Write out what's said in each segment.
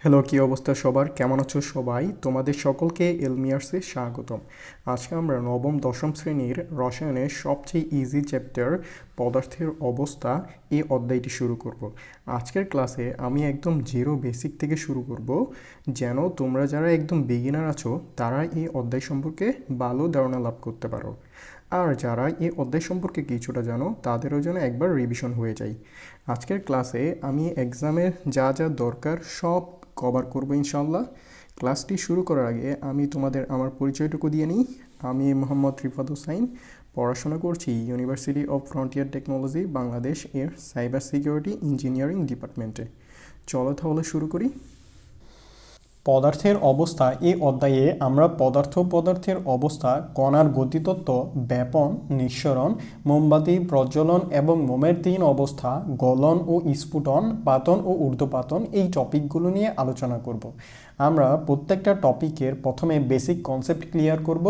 Hello, কী অবস্থা সবার? কেমন আছো সবাই? তোমাদের সকলকে এলমিয়ার্সে স্বাগতম। আজকে আমরা নবম দশম শ্রেণীর রসায়নের সবচেয়ে ইজি চ্যাপ্টার পদার্থের অবস্থা এই অধ্যায়টি শুরু করব। আজকের ক্লাসে আমি একদম জিরো বেসিক থেকে শুরু করব, যেন তোমরা যারা একদম বিগিনার আছো তারা এই অধ্যায় সম্পর্কে ভালো ধারণা লাভ করতে পারো। আর যারা এই অধ্যায় সম্পর্কে কিছুটা জানো তাদেরও যেন একবার রিভিশন হয়ে যায়। আজকের ক্লাসে আমি এক্সামের যা যা দরকার সব কভার করবো ইনশাল্লাহ। ক্লাসটি শুরু করার আগে আমি তোমাদের আমার পরিচয়টুকু দিয়ে নিই। আমি মোহাম্মদ রিফাত হুসাইন, পড়াশোনা করছি university of frontier technology Bangladesh এর সাইবার সিকিউরিটি ইঞ্জিনিয়ারিং ডিপার্টমেন্টে। চলো তাহলে শুরু করি। পদার্থের অবস্থা এই অধ্যায়ে আমরা পদার্থের অবস্থা, কণার গতিতত্ত্ব, ব্যাপন, নিঃসরণ, মোমবাতি প্রজ্বলন এবং মোমের তিন অবস্থা, গলন ও স্ফুটন, পাতন ও ঊর্ধ্বপাতন এই টপিকগুলো নিয়ে আলোচনা করব। আমরা প্রত্যেকটা টপিকের প্রথমে বেসিক কনসেপ্ট ক্লিয়ার করব,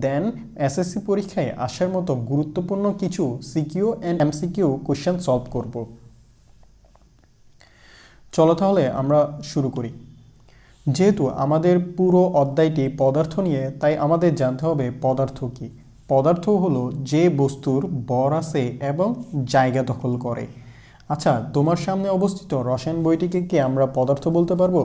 দেন এসএসসি পরীক্ষায় আসার মতো গুরুত্বপূর্ণ কিছু CQ and MCQ question solve করব। চলো তাহলে আমরা শুরু করি। যেহেতু আমাদের পুরো অধ্যায়টি পদার্থ নিয়ে, তাই আমাদের জানতে হবে পদার্থ কী। পদার্থ হলো যে বস্তুর ভর আছে এবং জায়গা দখল করে। আচ্ছা, তোমার সামনে অবস্থিত রসায়ন বইটিকে কি আমরা পদার্থ বলতে পারবো?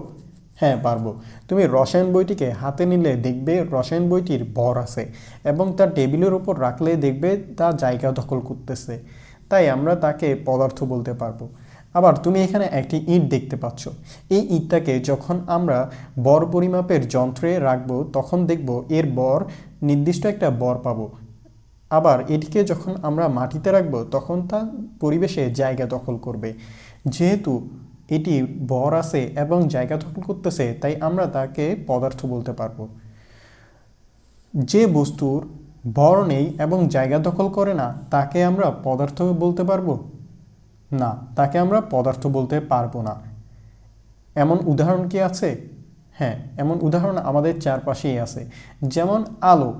হ্যাঁ, পারবো। তুমি রসায়ন বইটিকে হাতে নিলে দেখবে রসায়ন বইটির ভর আছে এবং তার টেবিলের উপর রাখলে দেখবে তা জায়গা দখল করতেছে, তাই আমরা তাকে পদার্থ বলতে পারবো। আবার তুমি এখানে একটি ইট দেখতে পাচ্ছ। এই ইটটাকে যখন আমরা বর পরিমাপের যন্ত্রে রাখবো তখন দেখব এর বর, নির্দিষ্ট একটা বর পাবো। আবার এটিকে যখন আমরা মাটিতে রাখবো তখন তা পরিবেশে জায়গা দখল করবে। যেহেতু এটি বর আছে এবং জায়গা দখল করতেছে, তাই আমরা তাকে পদার্থ বলতে পারবো। যে বস্তুর ভর নেই এবং জায়গা দখল করে না তাকে আমরা পদার্থ বলতে পারবো না, তাকে আমরা পদার্থ বলতে পারবো না। এমন উদাহরণ কি আছে? হ্যাঁ, এমন উদাহরণ আমাদের চারপাশেই আছে। যেমন আলো,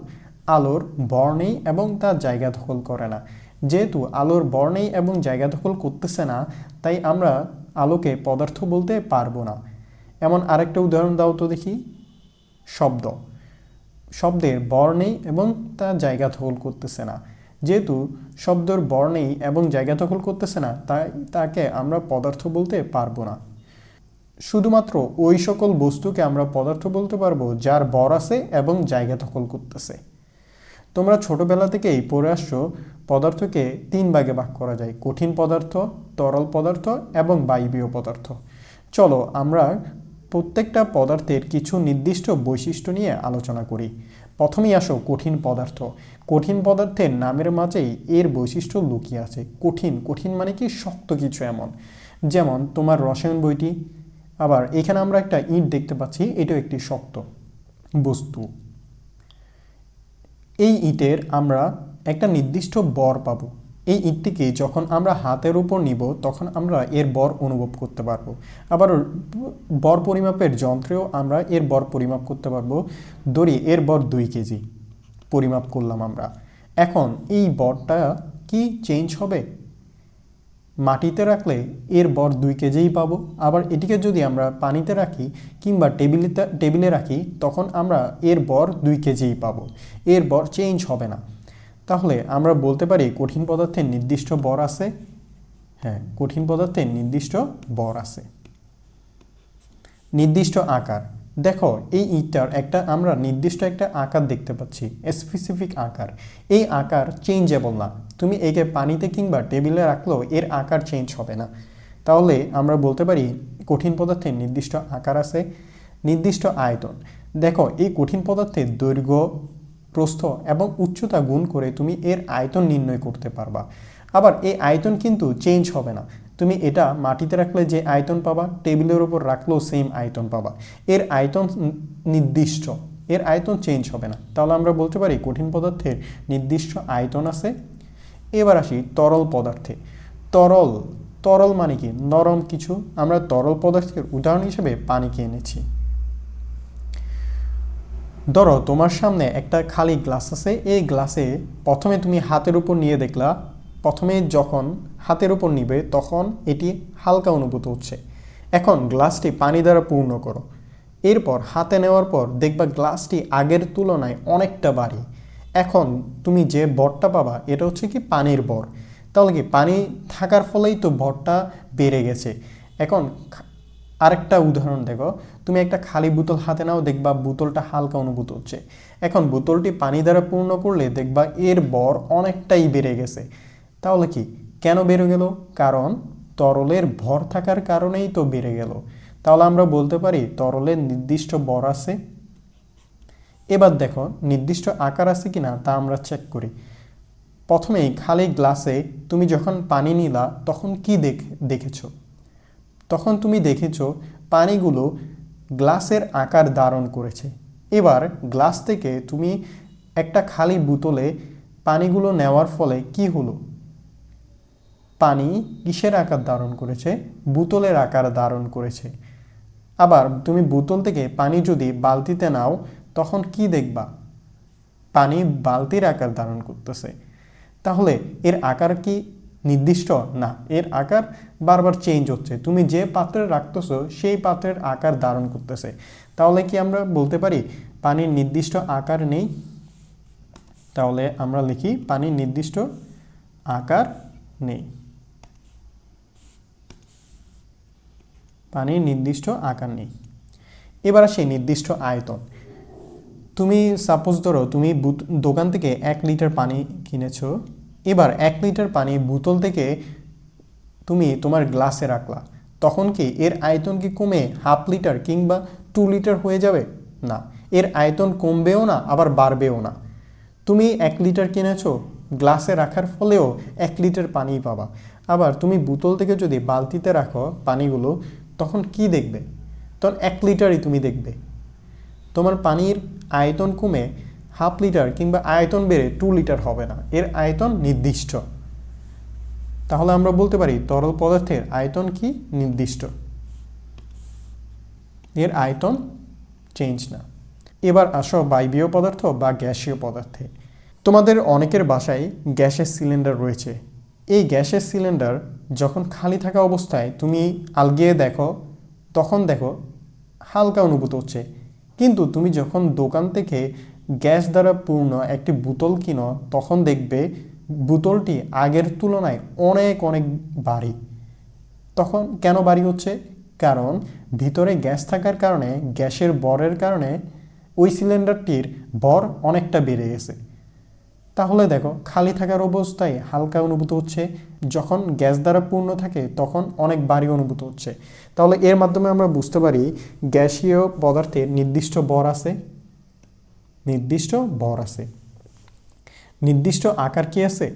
আলোর ভর নেই এবং তার জায়গা দখল করে না। যেহেতু আলোর ভর নেই এবং জায়গা দখল করতেছে না, তাই আমরা আলোকে পদার্থ বলতে পারবো না। এমন আরেকটা উদাহরণ দাও তো দেখি। শব্দ, শব্দের ভর নেই এবং তা জায়গা দখল করতেছে না। যেহেতু শব্দের ভর নেই এবং জায়গা দখল করতেছে না, তাই তাকে আমরা পদার্থ বলতে পারবো না। শুধুমাত্র ওই সকল বস্তুকে আমরা পদার্থ বলতে পারবো যার ভর আছে এবং জায়গা দখল করতেছে। তোমরা ছোটবেলা থেকেই পড়ে আসছো পদার্থকে তিন ভাগে ভাগ করা যায়: কঠিন পদার্থ, তরল পদার্থ এবং বায়বীয় পদার্থ। চলো আমরা প্রত্যেকটা পদার্থের কিছু নির্দিষ্ট বৈশিষ্ট্য নিয়ে আলোচনা করি। প্রথমেই আসো কঠিন পদার্থ। কঠিন পদার্থের নামের মাঝেই এর বৈশিষ্ট্য লুকিয়ে আছে। কঠিন, কঠিন মানে কি শক্ত কিছু এমন। যেমন তোমার রসায়ন বইটি। আবার এখানে আমরা একটা ইট দেখতে পাচ্ছি, এটাও একটি শক্ত বস্তু। এই ইটের আমরা একটা নির্দিষ্ট ভর পাবো। এই ইটটিকে যখন আমরা হাতের উপর নিব তখন আমরা এর ভর অনুভব করতে পারবো। আবার ভর পরিমাপের যন্ত্রেও আমরা এর ভর পরিমাপ করতে পারবো। ধরি এর ভর 2 কেজি পরিমাপ করলাম আমরা। এখন এই ভরটা কি চেঞ্জ হবে? মাটিতে রাখলে এর ভর 2 কেজিই পাবো। আবার এটিকে যদি আমরা পানিতে রাখি কিংবা টেবিলে রাখি তখন আমরা এর ভর 2 কেজিই পাবো। এর ভর চেঞ্জ হবে না। তাহলে আমরা বলতে পারি কঠিন পদার্থের নির্দিষ্ট ভর আছে। হ্যাঁ, কঠিন পদার্থের নির্দিষ্ট ভর আছে। নির্দিষ্ট আকার। দেখো এই ইটটার আমরা নির্দিষ্ট একটা আকার দেখতে পাচ্ছি, স্পেসিফিক আকার। এই আকার চেঞ্জেবল না। তুমি একে পানিতে কিংবা টেবিলে রাখলেও এর আকার চেঞ্জ হবে না। তাহলে আমরা বলতে পারি কঠিন পদার্থের নির্দিষ্ট আকার আছে। নির্দিষ্ট আয়তন। দেখো এই কঠিন পদার্থের দৈর্ঘ্য, প্রস্থ এবং উচ্চতা গুণ করে তুমি এর আয়তন নির্ণয় করতে পারবা। আবার এই আয়তন কিন্তু চেঞ্জ হবে না। তুমি এটা মাটিতে রাখলে যে আয়তন পাবা, টেবিলের উপর রাখলেও সেম আয়তন পাবা। এর আয়তন নির্দিষ্ট, এর আয়তন চেঞ্জ হবে না। তাহলে আমরা বলতে পারি কঠিন পদার্থের নির্দিষ্ট আয়তন আছে। এবার আসি তরল পদার্থে। তরল, তরল মানে কি? নরম কিছু। আমরা তরল পদার্থের উদাহরণ হিসেবে পানিকে এনেছি। ধরো তোমার সামনে একটা খালি গ্লাস আছে। এই গ্লাসে প্রথমে তুমি হাতের উপর নিয়ে দেখলা, প্রথমে যখন হাতের উপর নিবে তখন এটি হালকা অনুভূত হচ্ছে। এখন গ্লাসটি পানি দ্বারা পূর্ণ করো। এরপর হাতে নেওয়ার পর দেখবা গ্লাসটি আগের তুলনায় অনেকটা ভারী। এখন তুমি যে ভরটা পাবা এটা হচ্ছে কি পানির ভর। তাহলে কি পানি থাকার ফলেই তো ভরটা বেড়ে গেছে। এখন আরেকটা উদাহরণ দেখো, তুমি একটা খালি বোতল হাতে নাও, দেখবা বোতলটা হালকা অনুভূত হচ্ছে। এখন বোতলটি পানি দ্বারা পূর্ণ করলে দেখবা এর ভর অনেকটাই বেড়ে গেছে। তাহলে কি কেন বেড়ে গেল? কারণ তরলের ভর থাকার কারণেই তো বেড়ে গেল। তাহলে আমরা বলতে পারি তরলের নির্দিষ্ট ভর আছে। এবার দেখো নির্দিষ্ট আকার আছে কিনা তা আমরা চেক করি। প্রথমেই খালি গ্লাসে তুমি যখন পানি নিলা তখন কি দেখেছো? তখন তুমি দেখেছো পানিগুলো গ্লাসের আকার ধারণ করেছে। এবার গ্লাস থেকে তুমি একটা খালি বোতলে পানিগুলো নেওয়ার ফলে কি হলো? পানি কিসের আকার ধারণ করেছে? বোতলের আকার ধারণ করেছে। আবার তুমি বোতল থেকে পানি যদি বালতিতে নাও তখন কি দেখবা? পানি বালতির আকার ধারণ করতেছে। তাহলে এর আকার কি নির্দিষ্ট? না, এর আকার বারবার চেঞ্জ হচ্ছে। তুমি যে পাত্রে রাখতেছো সেই পাত্রের আকার ধারণ করতেছে। তাহলে কি আমরা বলতে পারি পানির নির্দিষ্ট আকার নেই? তাহলে আমরা লিখি পানির নির্দিষ্ট আকার নেই। পানির নির্দিষ্ট আকার নেই। এবার আসে নির্দিষ্ট আয়তন। তুমি সাপোজ ধরো তুমি দোকান থেকে 1 লিটার পানি কিনেছো। এবার 1 লিটার পানি বোতল থেকে তুমি তোমার গ্লাসে রাখলা, তখন কি এর আয়তন কি কমে 1/2 লিটার কিংবা 2 লিটার হয়ে যাবে? না, এর আয়তন কমবেও না আবার বাড়বেও না। তুমি 1 লিটার কিনেছো, গ্লাসে রাখার ফলেও 1 লিটার পানি পাবা। আবার তুমি বোতল থেকে যদি বালতিতে রাখো পানিগুলো, তখন কি দেখবে? তখন 1 লিটারই তুমি দেখবে। তোমার পানির আয়তন কমে 1/2 লিটার কিংবা আয়তন বেড়ে 2 লিটার হবে না, এর আয়তন নির্দিষ্ট। তাহলে আমরা বলতে পারি তরল পদার্থের আয়তন কি? নির্দিষ্ট, এর আয়তন চেঞ্জ না। এবার আসো বায়বীয় পদার্থ বা গ্যাসীয় পদার্থে। তোমাদের অনেকের বাসায় গ্যাসের সিলিন্ডার রয়েছে। এই গ্যাসের সিলিন্ডার যখন খালি থাকা অবস্থায় তুমি আলগিয়ে দেখো, তখন দেখো হালকা অনুভূত হচ্ছে। কিন্তু তুমি যখন দোকান থেকে গ্যাস দ্বারা পূর্ণ একটি বোতল কিনো, তখন দেখবে বোতলটি আগের তুলনায় অনেক অনেক ভারী। তখন কেন ভারী হচ্ছে? কারণ ভিতরে গ্যাস থাকার কারণে, গ্যাসের ভরের কারণে ওই সিলিন্ডারটির ভর অনেকটা বেড়ে গেছে। তাহলে দেখো খালি থাকার অবস্থায় হালকা অনুভূত হচ্ছে, যখন গ্যাস দ্বারা পূর্ণ থাকে তখন অনেক ভারী অনুভূত হচ্ছে। তাহলে এর মাধ্যমে আমরা বুঝতে পারি গ্যাসীয় পদার্থের নির্দিষ্ট ভর আছে, নির্দিষ্ট ভর আছে। নির্দিষ্ট আকার কি আছে?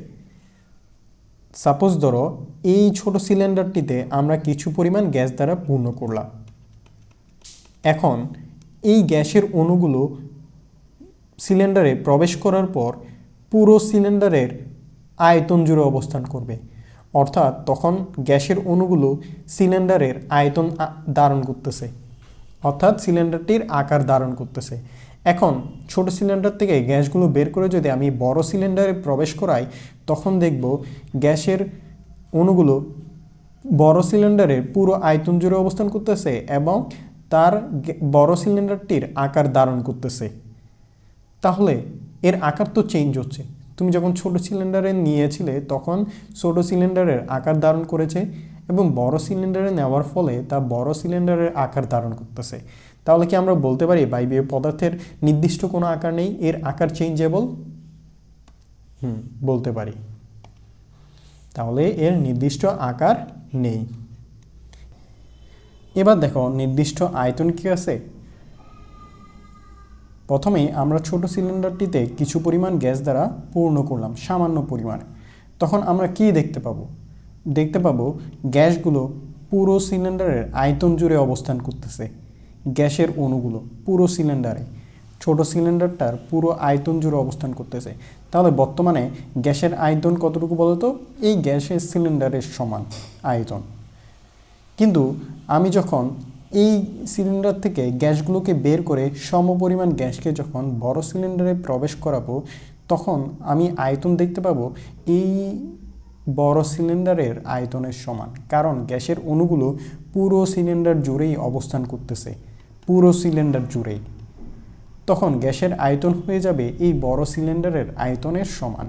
সাপোজ ধরো এই ছোট সিলিন্ডারটিতে আমরা কিছু পরিমাণ গ্যাস দ্বারা পূর্ণ করলাম। এখন এই গ্যাসের অণুগুলো সিলিন্ডারে প্রবেশ করার পর পুরো সিলিন্ডারের আয়তন জুড়ে অবস্থান করবে। অর্থাৎ তখন গ্যাসের অণুগুলো সিলিন্ডারের আয়তন ধারণ করতেছে, অর্থাৎ সিলিন্ডারটির আকার ধারণ করতেছে। এখন ছোট সিলিন্ডার থেকে গ্যাসগুলো বের করে যদি আমি বড় সিলিন্ডারে প্রবেশ করাই, তখন দেখব গ্যাসের অণুগুলো বড় সিলিন্ডারের পুরো আয়তন জুড়ে অবস্থান করতেছে এবং তার বড় সিলিন্ডারটির আকার ধারণ করতেছে। তাহলে এর আকার তো চেঞ্জ হচ্ছে। তুমি যখন ছোট সিলিন্ডারে নিয়েছিলে তখন ছোট সিলিন্ডারের আকার ধারণ করেছে এবং বড় সিলিন্ডারে নেওয়ার ফলে তা বড় সিলিন্ডারের আকার ধারণ করতেছে। তাহলে কি আমরা বলতে পারি বায়বীয় পদার্থের নির্দিষ্ট কোনো আকার নেই, এর আকার চেঞ্জেবল? বলতে পারি। তাহলে এর নির্দিষ্ট আকার নেই। এবার দেখো নির্দিষ্ট আয়তন কি আছে। প্রথমে আমরা ছোট সিলিন্ডারটিতে কিছু পরিমাণ গ্যাস দ্বারা পূর্ণ করলাম, সামান্য পরিমাণে। তখন আমরা কি দেখতে পাবো? দেখতে পাবো গ্যাসগুলো পুরো সিলিন্ডারের আয়তন জুড়ে অবস্থান করতেছে। গ্যাসের অণুগুলো পুরো সিলিন্ডারে, ছোট সিলিন্ডারটার পুরো আয়তন জুড়ে অবস্থান করতেছে। তাহলে বর্তমানে গ্যাসের আয়তন কতটুকু বলতো? এই গ্যাসের সিলিন্ডারের সমান আয়তন। কিন্তু আমি যখন এই সিলিন্ডার থেকে গ্যাসগুলোকে বের করে সমপরিমাণ গ্যাসকে যখন বড় সিলিন্ডারে প্রবেশ করাবো, তখন আমি আয়তন দেখতে পাবো এই বড় সিলিন্ডারের আয়তনের সমান। কারণ গ্যাসের অণুগুলো পুরো সিলিন্ডার জুড়েই অবস্থান করতেছে, পুরো সিলিন্ডার জুড়েই, তখন গ্যাসের আয়তন হয়ে যাবে এই বড় সিলিন্ডারের আয়তনের সমান।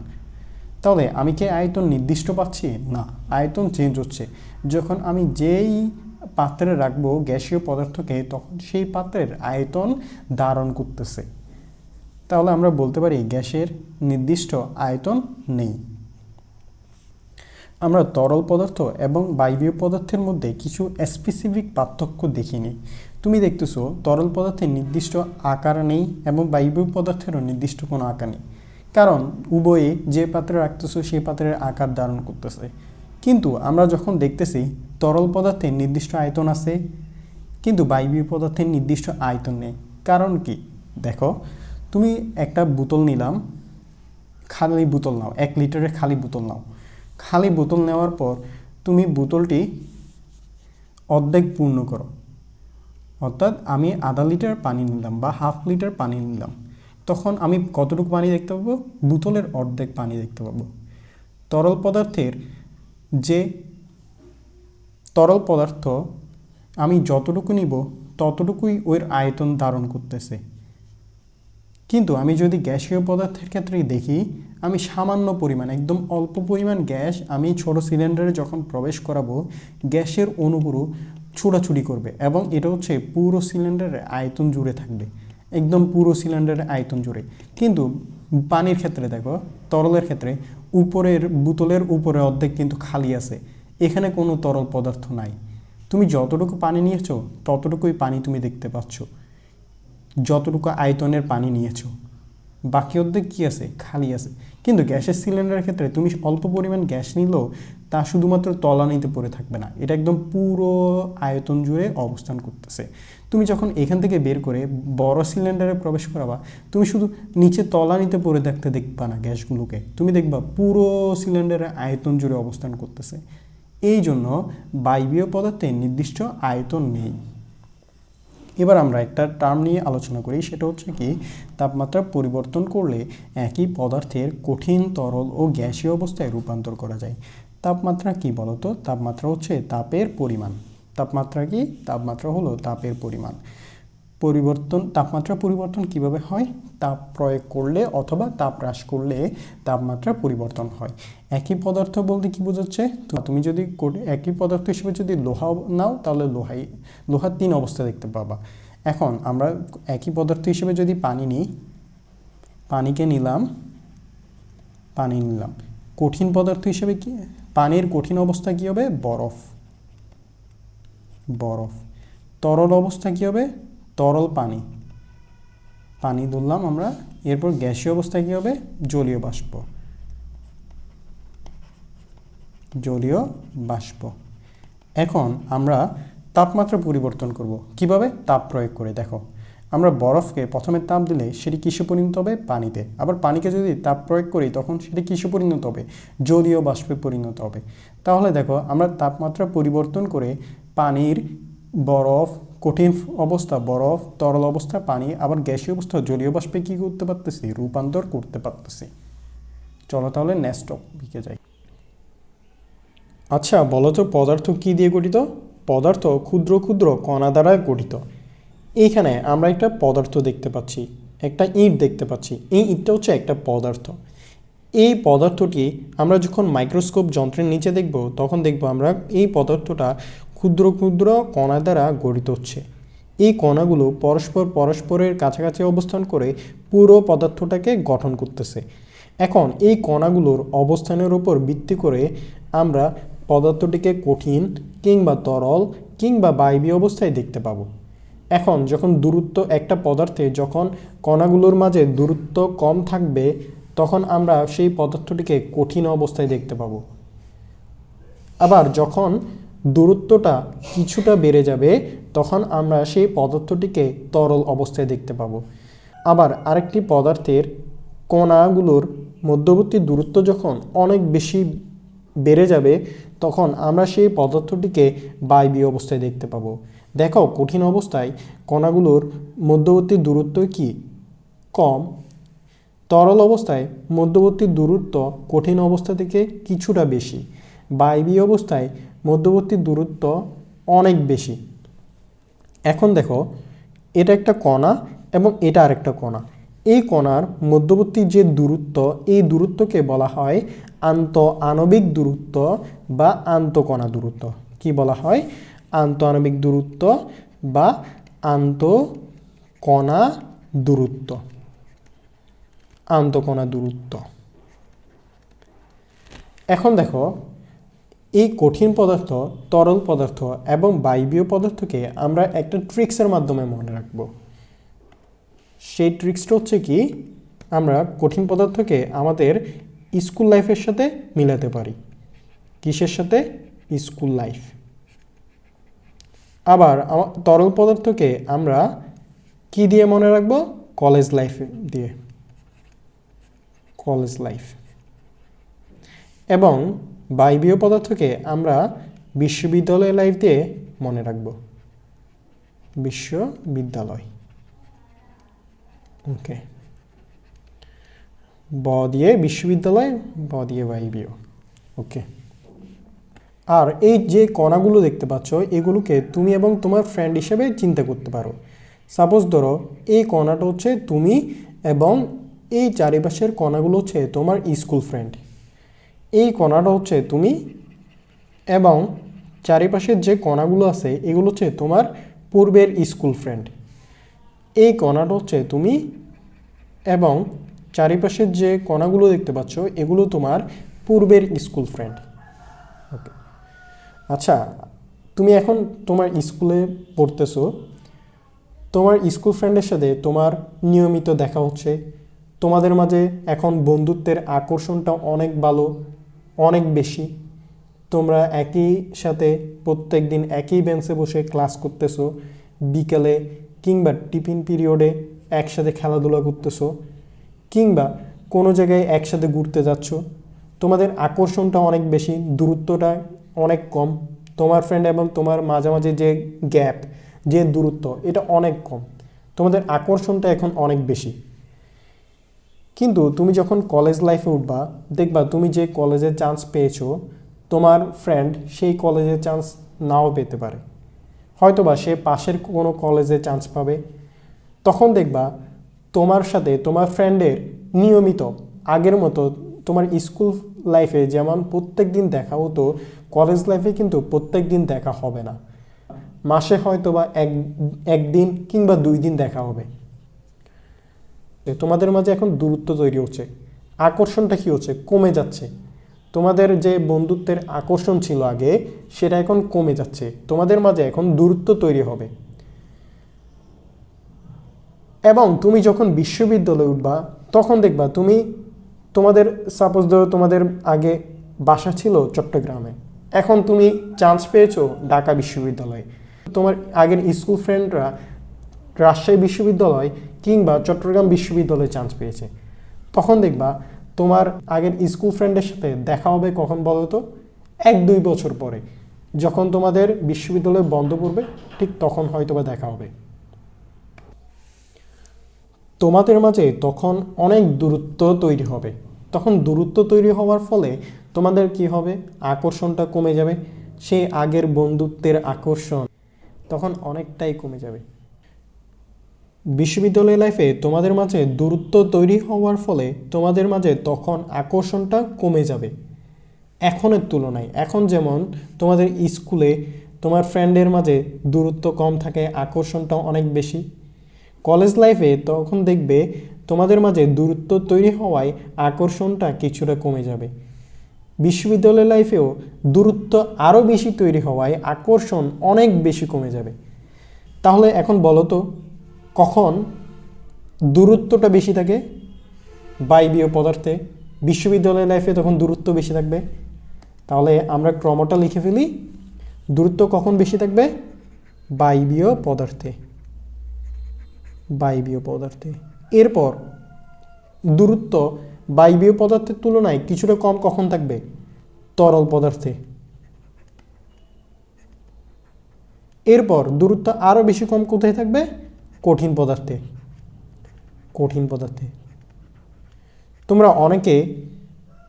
তাহলে আমি কি আয়তন নির্দিষ্ট পাচ্ছি? না, আয়তন চেঞ্জ হচ্ছে। যখন আমি যেই পাত্রে রাখবো গ্যাসীয় পদার্থকে, তখন সেই পাত্রের আয়তন ধারণ করতেছে। তাহলে আমরা বলতে পারি গ্যাসের নির্দিষ্ট আয়তন নেই। আমরা তরল পদার্থ এবং বায়বীয় পদার্থের মধ্যে কিছু স্পেসিফিক পার্থক্য দেখিনি। তুমি দেখতেছো তরল পদার্থের নির্দিষ্ট আকার নেই এবং বায়বীয় পদার্থেরও নির্দিষ্ট কোনো আকার নেই, কারণ উভয়ে যে পাত্রে রাখতেছো সেই পাত্রের আকার ধারণ করতেছে। কিন্তু আমরা যখন দেখতেছি তরল পদার্থের নির্দিষ্ট আয়তন আছে, কিন্তু বায়বীয় পদার্থের নির্দিষ্ট আয়তন নেই। কারণ কি? দেখো, তুমি একটা বোতল নিলাম, খালি বোতল নাও, 1 লিটারের খালি বোতল নাও। খালি বোতল নেওয়ার পর তুমি বোতলটি অর্ধেক পূর্ণ করো, অর্থাৎ আমি আধা লিটার পানি নিলাম বা হাফ লিটার পানি নিলাম, তখন আমি কতটুকু পানি দেখতে পাবো? বোতলের অর্ধেক পানি দেখতে পাবো। তরল পদার্থের যে তরল পদার্থ আমি যতটুকু নিব ততটুকুই ওর আয়তন ধারণ করতেছে। কিন্তু আমি যদি গ্যাসীয় পদার্থের ক্ষেত্রে দেখি, আমি সামান্য পরিমাণ, একদম অল্প পরিমাণ গ্যাস আমি ছোট সিলিন্ডারে যখন প্রবেশ করাবো, গ্যাসের অণুগুলো ছুটাছুটি করবে এবং এটা হচ্ছে পুরো সিলিন্ডারের আয়তন জুড়ে থাকবে, একদম পুরো সিলিন্ডারের আয়তন জুড়ে। কিন্তু পানির ক্ষেত্রে দেখো, তরলের ক্ষেত্রে উপরের বোতলের উপরে অর্ধেক কিন্তু খালি আছে, এখানে কোনো তরল পদার্থ নাই। তুমি যতটুকু পানি নিয়েছো ততটুকুই পানি তুমি দেখতে পাচ্ছ, যতটুকু আয়তনের পানি নিয়েছো, বাকি অর্ধেক কী আছে? খালি আছে। কিন্তু গ্যাসের সিলিন্ডারের ক্ষেত্রে তুমি অল্প পরিমাণ গ্যাস নিলেও তা শুধুমাত্র তলানিতে পড়ে থাকবে না, এটা একদম পুরো আয়তন জুড়ে অবস্থান করতেছে। তুমি যখন এখান থেকে বের করে বড় সিলিন্ডারে প্রবেশ করাবা, তুমি শুধু নিচে তলানিতে পড়ে থাকতে দেখবা না গ্যাসগুলোকে, তুমি দেখবা পুরো সিলিন্ডারের আয়তন জুড়ে অবস্থান করতেছে। এই জন্য বায়বীয় পদার্থের নির্দিষ্ট আয়তন নেই। এবার আমরা একটা টার্ম নিয়ে আলোচনা করি, সেটা হচ্ছে কি, তাপমাত্রা পরিবর্তন করলে একই পদার্থের কঠিন, তরল ও গ্যাসীয় অবস্থায় রূপান্তর করা যায়। তাপমাত্রা কি বলতো? তাপমাত্রা হচ্ছে তাপের পরিমাণ। তাপমাত্রা কি? তাপমাত্রা হলো তাপের পরিমাণ। তাপমাত্রা পরিবর্তন কিভাবে হয়? তাপ প্রয়োগ করলে অথবা তাপ হ্রাস করলে তাপমাত্রা পরিবর্তন হয়। একই পদার্থ বলতে কি বোঝাচ্ছে? তুমি যদি একই পদার্থ হিসেবে যদি লোহা নাও, তাহলে লোহার 3 অবস্থা দেখতে পাবা। এখন আমরা একই পদার্থ হিসেবে যদি পানি নিই, পানি নিলাম। কঠিন পদার্থ হিসেবে কি? পানির কঠিন অবস্থা কি হবে? বরফ। তরল অবস্থা কি হবে? তরল পানি ধরলাম আমরা। এরপর গ্যাসীয় অবস্থা কি হবে? জলীয় বাষ্প। এখন আমরা তাপমাত্রা পরিবর্তন করব কিভাবে? তাপ প্রয়োগ করে। দেখো, আমরা বরফকে প্রথমে তাপ দিলে সেটি কিসে পরিণত হবে? পানিতে। আবার পানিকে যদি তাপ প্রয়োগ করি তখন সেটি কিসে পরিণত হবে? জলীয় বাষ্পে পরিণত হবে। তাহলে দেখো, আমরা তাপমাত্রা পরিবর্তন করে পানির বরফ, কঠিন অবস্থা বরফ, তরল অবস্থা পানি, আবার গ্যাসীয় অবস্থা জলীয় বাষ্পে কী করতে পারতেছি? রূপান্তর করতে পারতেছি। চলো তাহলে নেক্সট টপিকে যাই। আচ্ছা বলো তো, পদার্থ কী দিয়ে গঠিত? পদার্থ ক্ষুদ্র ক্ষুদ্র কণা দ্বারা গঠিত। এইখানে আমরা একটা পদার্থ দেখতে পাচ্ছি, একটা ইট দেখতে পাচ্ছি। এই ইটটা হচ্ছে একটা পদার্থ। এই পদার্থটি আমরা যখন মাইক্রোস্কোপ যন্ত্রের নিচে দেখব, তখন দেখব আমরা এই পদার্থটা ক্ষুদ্র ক্ষুদ্র কণা দ্বারা গঠিত হচ্ছে। এই কণাগুলো পরস্পরের কাছাকাছি অবস্থান করে পুরো পদার্থটাকে গঠন করতেছে। এখন এই কণাগুলোর অবস্থানের উপর ভিত্তি করে আমরা পদার্থটিকে কঠিন কিংবা তরল কিংবা বায়বীয় অবস্থায় দেখতে পাবো। এখন যখন দূরত্ব একটা পদার্থে যখন কণাগুলোর মাঝে দূরত্ব কম থাকবে, তখন আমরা সেই পদার্থটিকে কঠিন অবস্থায় দেখতে পাবো। আবার যখন দূরত্বটা কিছুটা বেড়ে যাবে, তখন আমরা সেই পদার্থটিকে তরল অবস্থায় দেখতে পাবো। আবার আরেকটি পদার্থের কণাগুলোর মধ্যবর্তী দূরত্ব যখন অনেক বেশি বেড়ে যাবে, তখন আমরা সেই পদার্থটিকে বায়বীয় অবস্থায় দেখতে পাবো। দেখো, কঠিন অবস্থায় কণাগুলোর মধ্যবর্তী দূরত্ব কি? কম। তরল অবস্থায় মধ্যবর্তী দূরত্ব কঠিন অবস্থা থেকে কিছুটা বেশি। বায়বীয় অবস্থায় মধ্যবর্তী দূরত্ব অনেক বেশি। এখন দেখো, এটা একটা কণা এবং এটা আরেকটা কণা। এই কণার মধ্যবর্তী যে দূরত্ব, এই দূরত্বকে বলা হয় আন্তঃআণবিক দূরত্ব বা আন্তঃকণা দূরত্ব। কি বলা হয়? আন্তঃআণবিক দূরত্ব বা আন্তঃকণা দূরত্ব। আন্তঃকণা দূরত্ব। এখন দেখো, এই কঠিন পদার্থ, তরল পদার্থ এবং বায়বীয় পদার্থকে আমরা একটা ট্রিক্সের মাধ্যমে মনে রাখব। সেই ট্রিক্সটা হচ্ছে কি, আমরা কঠিন পদার্থকে আমাদের স্কুল লাইফের সাথে মিলাতে পারি। কিসের সাথে? School life. আবার তরল পদার্থকে আমরা কি দিয়ে মনে রাখবো? কলেজ লাইফ দিয়ে। College life. এবং বায়বীয় পদার্থকে আমরা বিশ্ববিদ্যালয় লাইফ দিয়ে মনে রাখব। বিশ্ববিদ্যালয়। ওকে। ব দিয়ে বিশ্ববিদ্যালয়, ব দিয়ে বায়বীয়। ওকে। আর এই যে কণাগুলো দেখতে পাচ্ছ, এগুলোকে তুমি এবং তোমার ফ্রেন্ড হিসেবে চিন্তা করতে পারো। সাপোজ ধরো এই কণাটা হচ্ছে তুমি এবং এই চারিপাশের কণাগুলো হচ্ছে তোমার স্কুল ফ্রেন্ড। এই কণাটা হচ্ছে তুমি এবং চারিপাশের যে কণাগুলো আছে এগুলো হচ্ছে তোমার পূর্বের স্কুল ফ্রেন্ড। এই কণাটা হচ্ছে তুমি এবং চারিপাশের যে কণাগুলো দেখতে পাচ্ছ এগুলো তোমার পূর্বের স্কুল ফ্রেন্ড। ওকে। আচ্ছা, তুমি এখন তোমার স্কুলে পড়তেছো, তোমার স্কুল ফ্রেন্ডের সাথে তোমার নিয়মিত দেখা হচ্ছে, তোমাদের মাঝে এখন বন্ধুত্বের আকর্ষণটা অনেক ভালো, অনেক বেশি। তোমরা একই সাথে প্রত্যেক দিন একই বেঞ্চে বসে ক্লাস করতেছো, বিকেলে কিংবা টিফিন পিরিয়ডে একসাথে খেলাধুলা করতেছো, কিংবা কোনো জায়গায় একসাথে ঘুরতে যাচ্ছ। তোমাদের আকর্ষণটা অনেক বেশি, দূরত্বটা অনেক কম। তোমার ফ্রেন্ড এবং তোমার মাঝামাঝি যে গ্যাপ, যে দূরত্ব, এটা অনেক কম। তোমাদের আকর্ষণটা এখন অনেক বেশি। কিন্তু তুমি যখন কলেজ লাইফে উঠবা, দেখবা তুমি যে কলেজে চান্স পেয়েছো, তোমার ফ্রেন্ড সেই কলেজে চান্স নাও পেতে পারে। হয়তোবা সে পাশের কোনো কলেজে চান্স পাবে। তখন দেখবা তোমার সাথে তোমার ফ্রেন্ডের নিয়মিত আগের মতো তোমার স্কুল লাইফে যেমন প্রত্যেক দিন দেখা হতো, কলেজ লাইফে কিন্তু প্রত্যেক দিন দেখা হবে না। মাসে হয়তোবা একদিন কিংবা 2 দিন দেখা হবে। তোমাদের মাঝে এখন দূরত্ব তৈরি হচ্ছে, আকর্ষণটা কি হচ্ছে? কমে যাচ্ছে। তোমাদের যে বন্ধুত্বের আকর্ষণ ছিল আগে, সেটা এখন কমে যাচ্ছে। তোমাদের মাঝে এখন দূরত্ব তৈরি হবে। এবং তুমি যখন বিশ্ববিদ্যালয়ে উঠবা, তখন দেখবা তুমি তোমাদের সাপোজ ধরো তোমাদের আগে বাসা ছিল চট্টগ্রামে, এখন তুমি চান্স পেয়েছো ঢাকা বিশ্ববিদ্যালয়ে। তোমার আগের স্কুল ফ্রেন্ডরা রাজশাহী বিশ্ববিদ্যালয় কিংবা চট্টগ্রাম বিশ্ববিদ্যালয়ে চান্স পেয়েছে। তখন দেখবা তোমার আগের স্কুল ফ্রেন্ডের সাথে দেখা হবে কখন বলো তো? 1-2 বছর পরে, যখন তোমাদের বিশ্ববিদ্যালয় বন্ধ পড়বে, ঠিক তখন হয়তোবা দেখা হবে। তোমাদের মাঝে তখন অনেক দূরত্ব তৈরি হবে। তখন দূরত্ব তৈরি হওয়ার ফলে তোমাদের কি হবে? আকর্ষণটা কমে যাবে। সেই আগের বন্ধুত্বের আকর্ষণ তখন অনেকটাই কমে যাবে। বিশ্ববিদ্যালয় লাইফে তোমাদের মাঝে দূরত্ব তৈরি হওয়ার ফলে তোমাদের মাঝে তখন আকর্ষণটা কমে যাবে এখনের তুলনায়। এখন যেমন তোমাদের স্কুলে তোমার ফ্রেন্ডের মাঝে দূরত্ব কম থাকে, আকর্ষণটা অনেক বেশি। কলেজ লাইফে তখন দেখবে তোমাদের মাঝে দূরত্ব তৈরি হওয়ায় আকর্ষণটা কিছুটা কমে যাবে। বিশ্ববিদ্যালয় লাইফেও দূরত্ব আরও বেশি তৈরি হওয়ায় আকর্ষণ অনেক বেশি কমে যাবে। তাহলে এখন বলো তো, কখন দূরত্বটা বেশি থাকে? বায়বীয় পদার্থে। বিশ্ববিদ্যালয় লাইফে তখন দূরত্ব বেশি থাকবে। তাহলে আমরা ক্রমটা লিখে ফেলি। দূরত্ব কখন বেশি থাকবে? বায়বীয় পদার্থে। বায়বীয় পদার্থে। এরপর দূরত্ব বায়বীয় পদার্থের তুলনায় কিছুটা কম কখন থাকবে? তরল পদার্থে। এরপর দূরত্ব আরও বেশি কম কোথায় থাকবে? কঠিন পদার্থে। কঠিন পদার্থে। তোমরা অনেকে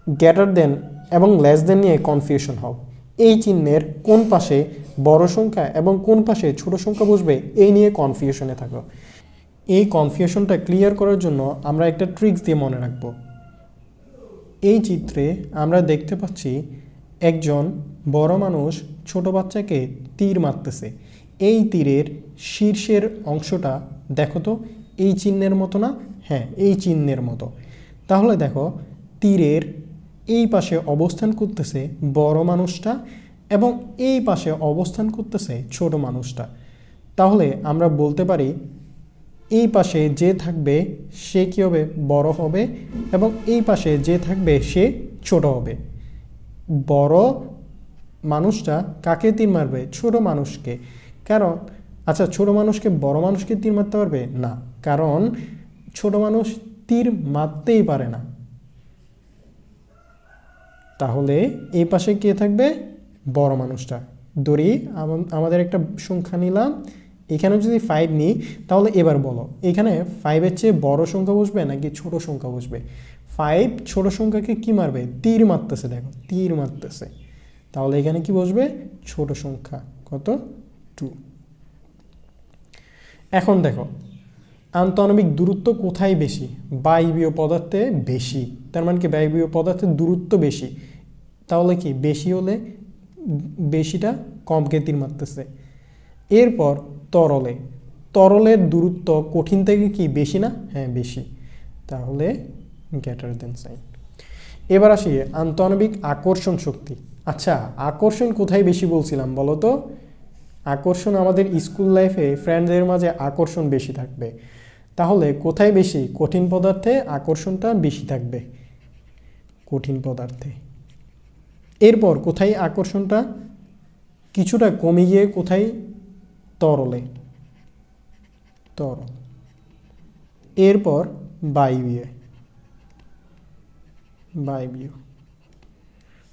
গ্রেটার দেন এবং লেস দেন নিয়ে কনফিউশন হও। এই চিহ্নের কোন পাশে বড় সংখ্যা এবং কোন পাশে ছোট সংখ্যা বসবে এই নিয়ে কনফিউশনে থাকো। এই কনফিউশনটা ক্লিয়ার করার জন্য আমরা একটা ট্রিক্স দিয়ে মনে রাখবো। এই চিত্রে আমরা দেখতে পাচ্ছি একজন বড় মানুষ ছোট বাচ্চাকে তীর মারতেছে। এই তীরের শীর্ষের অংশটা দেখো তো এই চিহ্নের মতো না? হ্যাঁ, এই চিহ্নের মতো। তাহলে দেখো তীরের এই পাশে অবস্থান করতেছে বড় মানুষটা এবং এই পাশে অবস্থান করতেছে ছোট মানুষটা। তাহলে আমরা বলতে পারি এই পাশে যে থাকবে সে কী হবে? বড় হবে, এবং এই পাশে যে থাকবে সে ছোট হবে। বড় মানুষটা কাকে তীর মারবে? ছোট মানুষকে। কারণ আচ্ছা, ছোট মানুষকে বড় মানুষকে তীর মারতে পারবে না, কারণ ছোট মানুষ তীর মারতেই পারে না। তাহলে এই পাশে কে থাকবে? বড় মানুষটা। ধরি আমাদের একটা সংখ্যা নিলাম, এখানে যদি 5 নিই, তাহলে এবার বলো এখানে 5-এর চেয়ে বড় সংখ্যা বসবে নাকি ছোট সংখ্যা বসবে? 5 ছোট সংখ্যাকে কি মারবে? তীর মারতেছে, দেখো তীর মারতেছে। তাহলে এখানে কি বসবে? ছোট সংখ্যা। কত? 2। এখন দেখো আন্তঃআণবিক দূরত্ব কোথায় বেশি? বায়বীয় পদার্থে বেশি। তার মানে কি বায়বীয় পদার্থের দূরত্ব বেশি। তাহলে কি বেশি হলে বেশিটা কমকে তীর মারতেছে। এরপর তরলে, তরলের দূরত্ব কঠিন থেকে কি বেশি না? হ্যাঁ বেশি। তাহলে গ্রেটার দেন সাইন। এবার আসি আন্তঃআণবিক আকর্ষণ শক্তি। আচ্ছা, আকর্ষণ কোথায় বেশি বলছিলাম বলো তো? আকর্ষণ আমাদের স্কুল লাইফে ফ্রেন্ডদের মাঝে আকর্ষণ বেশি থাকবে। তাহলে কোথায় বেশি? কঠিন পদার্থে আকর্ষণটা বেশি থাকবে, কঠিন পদার্থে। এরপর কোথায় আকর্ষণটা কিছুটা কমে গিয়ে কোথায়? তরলে, তরল। এরপর বায়বীয়, বায়বীয়।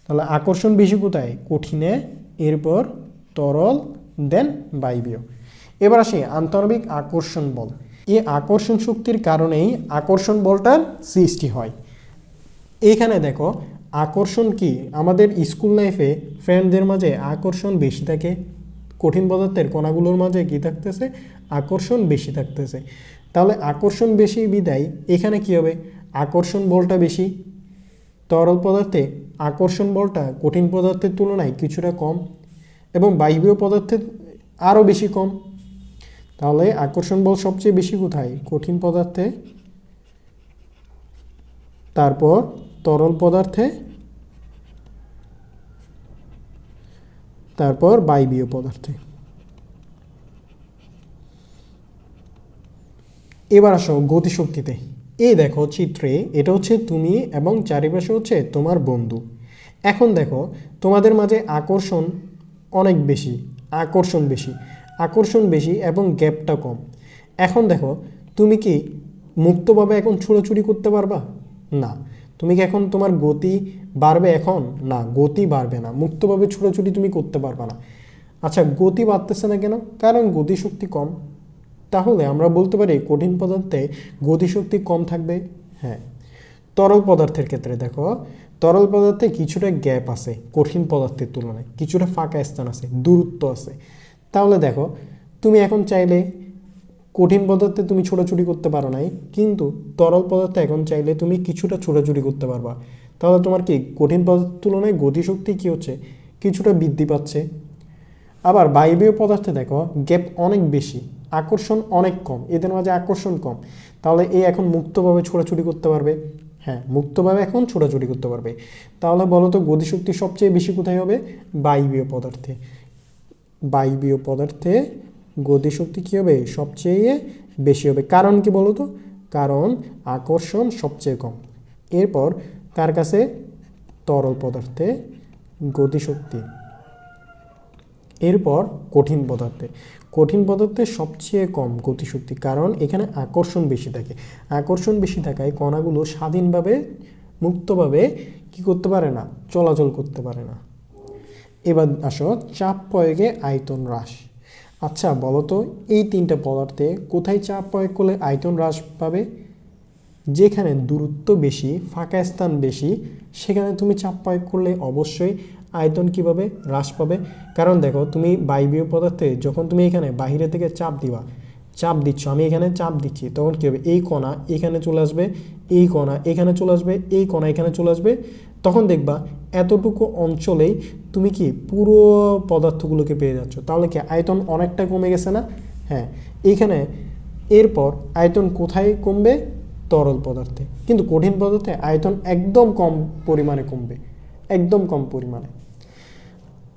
তাহলে আকর্ষণ বেশি কোথায়? কঠিনে, এরপর তরল, দেন বায়বীয়। এবার আসি আন্তঃআণবিক আকর্ষণ বল। এই আকর্ষণ শক্তির কারণেই আকর্ষণ বলটার সৃষ্টি হয়। এইখানে দেখো আকর্ষণ কি আমাদের স্কুল লাইফে ফ্রেন্ডদের মাঝে আকর্ষণ বেশি থাকে, কঠিন পদার্থের কণাগুলোর মাঝে কি থাকতেছে? আকর্ষণ বেশি থাকতেছে। তাহলে আকর্ষণ বেশি বিদায় এখানে কি হবে? আকর্ষণ বলটা বেশি। তরল পদার্থে আকর্ষণ বলটা কঠিন পদার্থের তুলনায় কিছুটা কম, এবং বায়বীয় পদার্থের আরও বেশি কম। তাহলে আকর্ষণ বল সবচেয়ে বেশি কোথায়? কঠিন পদার্থে, তারপর তরল পদার্থে, তারপর বায়বীয় পদার্থে। এবার আসো গতিশক্তিতে। এই দেখো চিত্রে এটা হচ্ছে তুমি এবং চারিপাশে হচ্ছে তোমার বন্ধু। এখন দেখো তোমাদের মাঝে আকর্ষণ অনেক বেশি, আকর্ষণ বেশি, আকর্ষণ বেশি এবং গ্যাপটা কম। এখন দেখো তুমি কি মুক্তভাবে এখন ছুটোছুটি করতে পারবা? না। তুমি কি এখন তোমার গতি বাড়বে? এখন না, গতি বাড়বে না। মুক্তভাবে ছুটোছুটি তুমি করতে পারবা না। আচ্ছা, গতি বাড়তেছে না কেন? কারণ গতিশক্তি কম। তাহলে আমরা বলতে পারি কঠিন পদার্থে গতিশক্তি কম থাকবে। হ্যাঁ। তরল পদার্থের ক্ষেত্রে দেখো তরল পদার্থে কিছুটা গ্যাপ আছে কঠিন পদার্থের তুলনায়, কিছুটা ফাঁকা স্থান আছে, দূরত্ব আছে। তাহলে দেখো তুমি এখন চাইলে কঠিন পদার্থে তুমি ছোটাছুটি করতে পারো নাই, কিন্তু তরল পদার্থে এখন চাইলে তুমি কিছুটা ছোটাছুটি করতে পারবা। তাহলে তোমার কি কঠিন পদার্থের তুলনায় গতিশক্তি কী হচ্ছে? কিছুটা বৃদ্ধি পাচ্ছে। আবার বায়বীয় পদার্থে দেখো গ্যাপ অনেক বেশি, আকর্ষণ অনেক কম, এদের মাঝে আকর্ষণ কম। তাহলে এই এখন মুক্তভাবে ছোটাছুটি করতে পারবে। হ্যাঁ, মুক্তভাবে এখন ছোটাছুটি করতে পারবে। তাহলে বলো তো গতিশক্তি সবচেয়ে বেশি কোথায় হবে? বায়বীয় পদার্থে। বায়বীয় পদার্থে গতিশক্তি কী হবে? সবচেয়ে বেশি হবে। কারণ কি বলো তো? কারণ আকর্ষণ সবচেয়ে কম। এরপর কার কাছে? তরল পদার্থে গতিশক্তি। এরপর কঠিন পদার্থে, কঠিন পদার্থে সবচেয়ে কম গতিশক্তি, কারণ এখানে আকর্ষণ বেশি থাকে। আকর্ষণ বেশি থাকায় কণাগুলো স্বাধীনভাবে মুক্তভাবে কি করতে পারে না? চলাচল করতে পারে না। এবার আসো চাপ প্রয়োগে আয়তন হ্রাস। আচ্ছা বলো তো এই তিনটা পদার্থে কোথায় চাপ প্রয়োগ করলে আয়তন হ্রাস পাবে? যেখানে দূরত্ব বেশি, ফাঁকা স্থান বেশি, সেখানে তুমি চাপ প্রয়োগ করলে অবশ্যই আয়তন কীভাবে হ্রাস পাবে? কারণ দেখো তুমি বায়বীয় পদার্থে যখন তুমি এখানে বাইরে থেকে চাপ দিবা, চাপ দিচ্ছ, আমি এখানে চাপ দিচ্ছি, তখন কী হবে, এই কণা এখানে চলে আসবে, এই কণা এখানে চলে আসবে, এই কণা এখানে চলে আসবে, তখন দেখবা এতটুকু অঞ্চলেই তুমি কি পুরো পদার্থগুলোকে পেয়ে যাচ্ছ। তাহলে কি আয়তন অনেকটা কমে গেছে না? হ্যাঁ, এইখানে এরপর আয়তন কোথায় কমবে? তরল পদার্থে। কিন্তু কঠিন পদার্থে আয়তন একদম কম পরিমাণে কমবে, একদম কম পরিমাণে।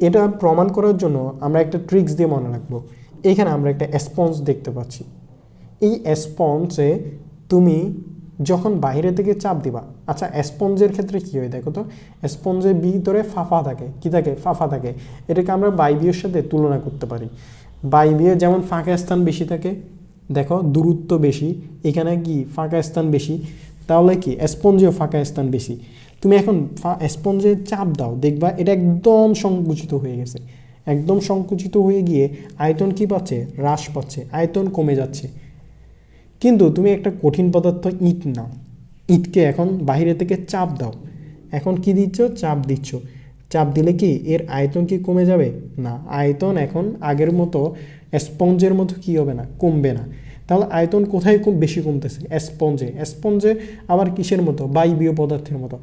এটা প্রমাণ করার জন্য আমরা একটা ট্রিক্স দিয়ে মনে রাখবো। এখানে আমরা একটা স্পঞ্জ দেখতে পাচ্ছি। এই স্পঞ্জে তুমি যখন বাইরে থেকে চাপ দিবা, আচ্ছা স্পঞ্জের ক্ষেত্রে কী হয় দেখো তো, স্পঞ্জের ভিতরে ফাঁপা থাকে, কী থাকে? ফাঁপা থাকে। এটাকে আমরা বায়বীয়ের সাথে তুলনা করতে পারি। বায়বীয়ে যেমন ফাঁকা স্থান বেশি থাকে, দেখো দূরত্ব বেশি, এখানে কি ফাঁকা স্থান বেশি, তাহলে কি স্পঞ্জেও ফাঁকা স্থান বেশি। তুমি এখন স্পঞ্জে চাপ দাও, দেখবা এটা একদম সংকুচিত হয়ে গেছে, একদম সংকুচিত হয়ে গিয়ে আয়তন কি পাচ্ছে? হ্রাস পাচ্ছে, আয়তন কমে যাচ্ছে। কিন্তু তুমি একটা কঠিন পদার্থ ইট নাও, ইটকে এখন বাইরে থেকে চাপ দাও, এখন কি দিচ্ছ? চাপ দিচ্ছ। চাপ দিলে কি এর আয়তন কি কমে যাবে? না, আয়তন এখন আগের মতো স্পঞ্জের মতো কি হবে না, কমবে না। তাহলে আয়তন কোথায় বেশি কমতেছে? স্পঞ্জে। স্পঞ্জে আবার কিসের মতো? বায়বীয় পদার্থের মতো।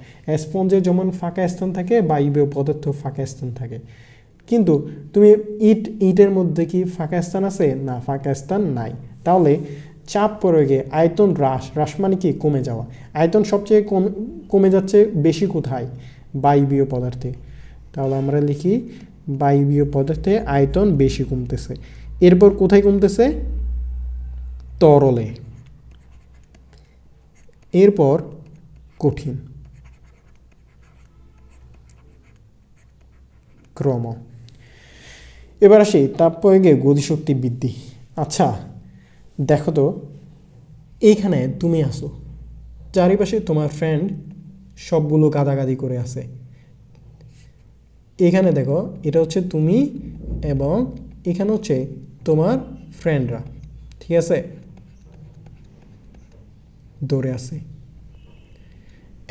স্পঞ্জে যেমন ফাঁকা স্থান থাকে, বায়বীয় পদার্থ ফাঁকা স্থান থাকে। কিন্তু তুমি ইটের মধ্যে কি ফাঁকা স্থান আছে? না, ফাঁকা স্থান নাই। তাহলে চাপ প্রয়োগে আয়তন হ্রাস মানে কি? কমে যাওয়া। আয়তন সবচেয়ে কমে যাচ্ছে বেশি কোথায়? বায়বীয় পদার্থে। তাহলে আমরা লিখি বায়বীয় পদার্থে আয়তন বেশি কমতেছে। এরপর কোথায় কমতেছে? তরলে। এরপর কঠিন ক্রম। এবার আসি তাপ প্রয়োগে গতিশক্তি বৃদ্ধি। আচ্ছা দেখো তো, এইখানে তুমি আসো, চারিপাশে তোমার ফ্রেন্ড সবগুলো গাদাগাদি করে আছে। এখানে দেখো, এটা হচ্ছে তুমি এবং এখানে হচ্ছে তোমার ফ্রেন্ডরা, ঠিক আছে, দৌড়ে আছে।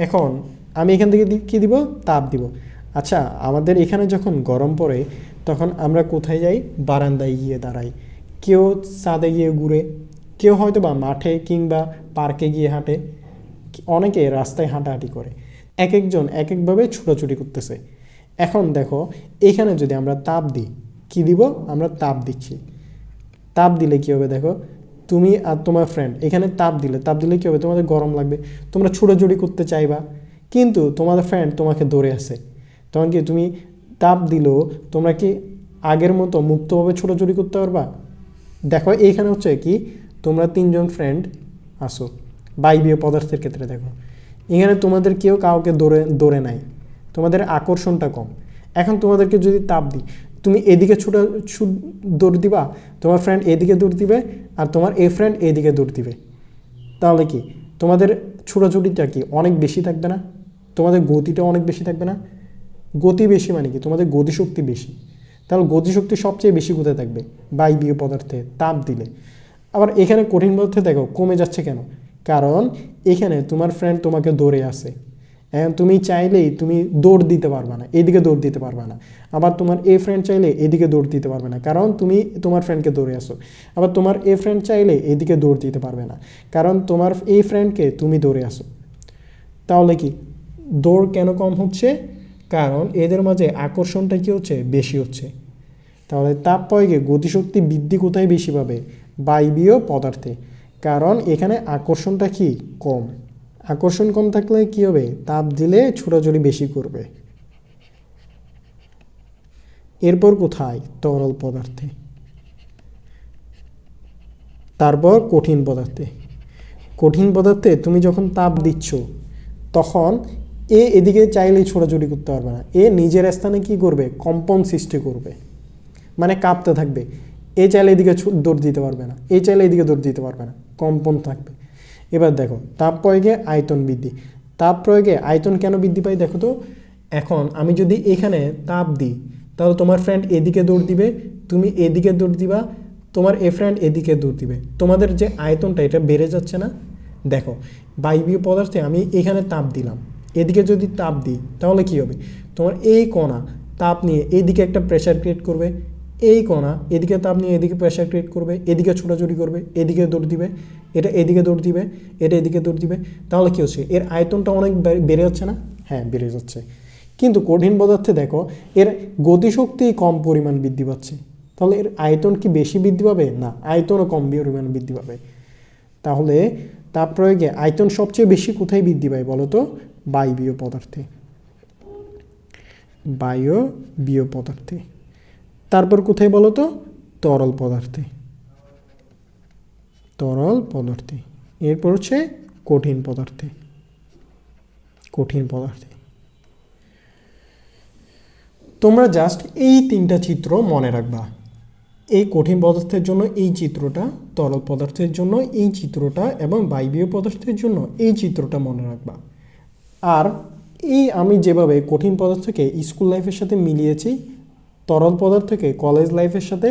এখন আমি এখান থেকে কি দিব? তাপ দিব। আচ্ছা আমাদের এখানে যখন গরম পড়ে তখন আমরা কোথায় যাই? বারান্দায় গিয়ে দাঁড়াই, কেউ ছাদে গিয়ে ঘুরে, কেউ হয়তো বা মাঠে কিংবা পার্কে গিয়ে হাঁটে, অনেকে রাস্তায় হাঁটাহাঁটি করে, এক একজন এক একভাবে ছোটাছুটি করতেছে। এখন দেখো এখানে যদি আমরা তাপ দিই, কি দিব? আমরা তাপ দিচ্ছি। তাপ দিলে কী হবে দেখো, তুমি আর তোমার ফ্রেন্ড এখানে তাপ দিলে কী হবে? তোমাদের গরম লাগবে, তোমরা ছোটাছুটি করতে চাইবা, কিন্তু তোমাদের ফ্রেন্ড তোমাকে ধরে আছে, তখন কি তুমি তাপ দিলেও তোমরা কি আগের মতো মুক্তভাবে ছোটাছুটি করতে পারবা? দেখো এইখানে হচ্ছে কি, তোমরা তিনজন ফ্রেন্ড আসো, বায়বীয় পদার্থের ক্ষেত্রে দেখো এখানে তোমাদের কেউ কাউকে দৌড়ে নাই, তোমাদের আকর্ষণটা কম। এখন তোমাদেরকে যদি তাপ দিই, তুমি এদিকে দৌড় দিবা, তোমার ফ্রেন্ড এদিকে দৌড় দিবে, আর তোমার এই ফ্রেন্ড এদিকে দৌড় দিবে, তাহলে কি তোমাদের ছোটাছুটিটা কি অনেক বেশি থাকবে না? তোমাদের গতিটা অনেক বেশি থাকবে না? গতি বেশি মানে কি? তোমাদের গতিশক্তি বেশি। তাহলে গতিশক্তি সবচেয়ে বেশি কোথায় থাকবে? বায়বীয় পদার্থে তাপ দিলে। আবার এখানে কঠিন পদার্থে দেখো কমে যাচ্ছে কেন? কারণ এখানে তোমার ফ্রেন্ড তোমাকে দৌড়ে আসে, তুমি চাইলেই তুমি দৌড় দিতে পারবে না, এদিকে দৌড় দিতে পারবে না। আবার তোমার এ ফ্রেন্ড চাইলে এদিকে দৌড় দিতে পারবে না, কারণ তুমি তোমার ফ্রেন্ডকে দৌড়ে আসো। আবার তোমার এ ফ্রেন্ড চাইলে এদিকে দৌড় দিতে পারবে না, কারণ তোমার এই ফ্রেন্ডকে তুমি দৌড়ে আসো। তাহলে কি দৌড় কেন কম হচ্ছে? কারণ এদের মাঝে আকর্ষণটা কি হচ্ছে? বেশি হচ্ছে। তাহলে তাপ প্রয়োগে গতিশক্তি বৃদ্ধি কোথায় বেশি পাবে? বায়বীয় পদার্থে, কারণ এখানে আকর্ষণটা কি? কম। আকর্ষণ কম থাকলে কি হবে? তাপ দিলে ছোটাছুটি বেশি করবে। এরপর কোথায়? তরল পদার্থে। তারপর কঠিন পদার্থে। কঠিন পদার্থে তুমি যখন তাপ দিচ্ছ তখন এদিকে চাইলেই ছোটাছুটি করতে পারবে না, নিজের স্থানে কি করবে? কম্পন সৃষ্টি করবে, মানে কাঁপতে থাকবে। চাইলে এদিকে দৌড় দিতে পারবে না, চাইলে এদিকে দৌড় দিতে পারবে না, কম্পন থাকবে। এবার দেখো তাপ প্রয়োগে আয়তন বৃদ্ধি। তাপ প্রয়োগে আয়তন কেন বৃদ্ধি পায় দেখো তো, এখন আমি যদি এখানে তাপ দিই তাহলে তোমার ফ্রেন্ড এদিকে দৌড় দিবে, তুমি এদিকে দৌড় দিবা, তোমার এ ফ্রেন্ড এদিকে দৌড় দিবে, তোমাদের যে আয়তনটা এটা বেড়ে যাচ্ছে না? দেখো বায়বীয় পদার্থে আমি এখানে তাপ দিলাম, এদিকে যদি তাপ দিই তাহলে কি হবে? তোমার এই কণা তাপ নিয়ে এইদিকে একটা প্রেশার ক্রিয়েট করবে, এই কণা এদিকে তাপ নিয়ে এদিকে প্রেশার ক্রিয়েট করবে, এদিকে ছোটাছুটি করবে, এদিকে দৌড় দিবে, এটা এদিকে দৌড় দিবে, এটা এদিকে দৌড় দিবে, তাহলে কী হচ্ছে এর আয়তনটা অনেক বেড়ে যাচ্ছে না? হ্যাঁ, বেড়ে যাচ্ছে। কিন্তু কঠিন পদার্থে দেখো এর গতিশক্তি কম পরিমাণ বৃদ্ধি পাচ্ছে, তাহলে এর আয়তন কি বেশি বৃদ্ধি পাবে? না, আয়তনও কম পরিমাণ বৃদ্ধি পাবে। তাহলে তাপ প্রয়োগে আয়তন সবচেয়ে বেশি কোথায় বৃদ্ধি পায় বলো তো? বায়বীয় পদার্থে, বায়বীয় পদার্থে। তারপর কোথায় বলো তো? তরল পদার্থে, তরল পদার্থে। এরপর হচ্ছে কঠিন পদার্থে, কঠিন পদার্থে। তোমরা জাস্ট এই তিনটা চিত্র মনে রাখবা। এই কঠিন পদার্থের জন্য এই চিত্রটা, তরল পদার্থের জন্য এই চিত্রটা, এবং বায়বীয় পদার্থের জন্য এই চিত্রটা মনে রাখবা। আর এই আমি যেভাবে কঠিন পদার্থকে স্কুল লাইফের সাথে মিলিয়েছি, তরল পদার্থকে কলেজ লাইফের সাথে,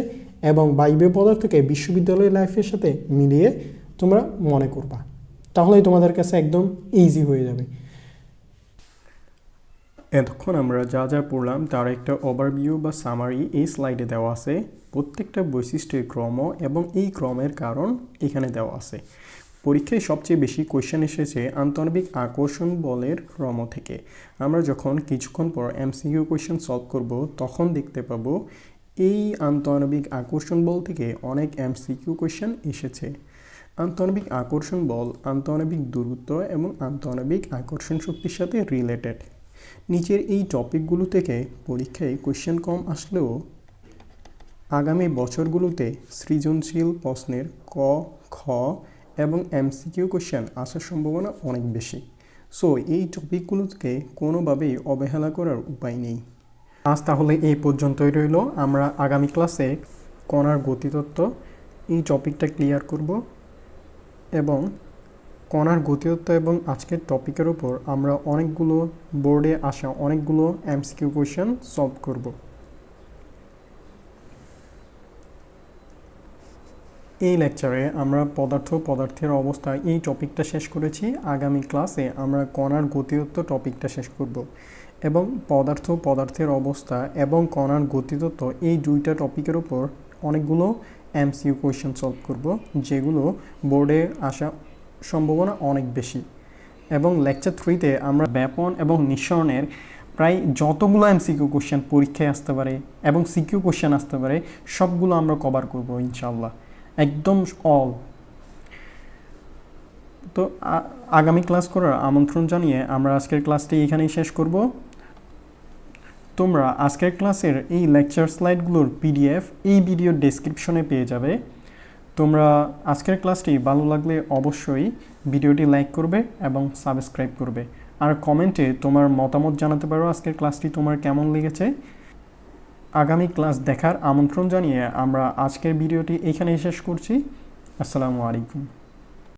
এবং বায়বীয় পদার্থকে বিশ্ববিদ্যালয় লাইফের সাথে মিলিয়ে তোমরা মনে করবা, তাহলেই তোমাদের কাছে একদম ইজি হয়ে যাবে। এতক্ষণ আমরা যা যা পড়লাম তার একটা ওভারভিউ বা সামারি এই স্লাইডে দেওয়া আছে। প্রত্যেকটা বৈশিষ্ট্যের ক্রম এবং এই ক্রমের কারণ এখানে দেওয়া আছে। পরীক্ষায় সবচেয়ে বেশি কোয়েশ্চেন এসেছে আন্তঃআণবিক আকর্ষণ বলের ক্রম থেকে। আমরা যখন কিছুক্ষণ পর এমসিকিউ কোয়েশ্চেন সলভ করব তখন দেখতে পাবো এই আন্তঃআণবিক আকর্ষণ বল থেকে অনেক এমসিকিউ কোয়েশ্চেন এসেছে। আন্তঃআণবিক আকর্ষণ বল আন্তঃআণবিক দূরত্ব এবং আন্তঃআণবিক আকর্ষণ শক্তির সাথে রিলেটেড। নিচের এই টপিকগুলো থেকে পরীক্ষায় কোয়েশ্চেন কম আসলেও আগামী বছরগুলোতে সৃজনশীল প্রশ্নের ক, খ এবং এমসিকিউ কোয়েশ্চেন আসার সম্ভাবনা অনেক বেশি। সো এই টপিকগুলো থেকে কোনোভাবেই অবহেলা করার উপায় নেই। আজ তাহলে এই পর্যন্তই রইল। আমরা আগামী ক্লাসে কণার গতিতত্ত্ব এই টপিকটা ক্লিয়ার করব, এবং কণার গতিতত্ত্ব এবং আজকের টপিকের উপর আমরা অনেকগুলো বোর্ডে আসা অনেকগুলো এমসিকিউ কোয়েশ্চেন সলভ করব। এই লেকচারে আমরা পদার্থের অবস্থা এই টপিকটা শেষ করেছি। আগামী ক্লাসে আমরা কণার গতিতত্ত্ব টপিকটা শেষ করব, এবং পদার্থের অবস্থা এবং কণার গতিতত্ত্ব এই দুইটা টপিকের উপর অনেকগুলো এমসিকিউ কোয়েশ্চেন সলভ করব, যেগুলো বোর্ডে আসা সম্ভাবনা অনেক বেশি। এবং লেকচার 3তে আমরা ব্যাপন এবং নিঃসরণের প্রায় যতগুলো এমসিকিউ কোয়েশ্চেন পরীক্ষায় আসতে পারে এবং সিকিউ কোয়েশ্চেন আসতে পারে সবগুলো আমরা কভার করব ইনশাআল্লাহ, একদম অল। তো আগামী ক্লাস করার আমন্ত্রণ জানিয়ে আমরা আজকের ক্লাসটি এখানেই শেষ করব। তোমরা আজকের ক্লাসের এই লেকচার স্লাইডগুলোর পিডিএফ এই ভিডিওর ডেসক্রিপশনে পেয়ে যাবে। তোমরা আজকের ক্লাসটি ভালো লাগলে অবশ্যই ভিডিওটি লাইক করবে এবং সাবস্ক্রাইব করবে, আর কমেন্টে তোমার মতামত জানাতে পারো আজকের ক্লাসটি তোমার কেমন লেগেছে। আগামী ক্লাস দেখার আমন্ত্রণ জানিয়ে আমরা আজকের ভিডিওটি এখানেই শেষ করছি। আসসালামু আলাইকুম।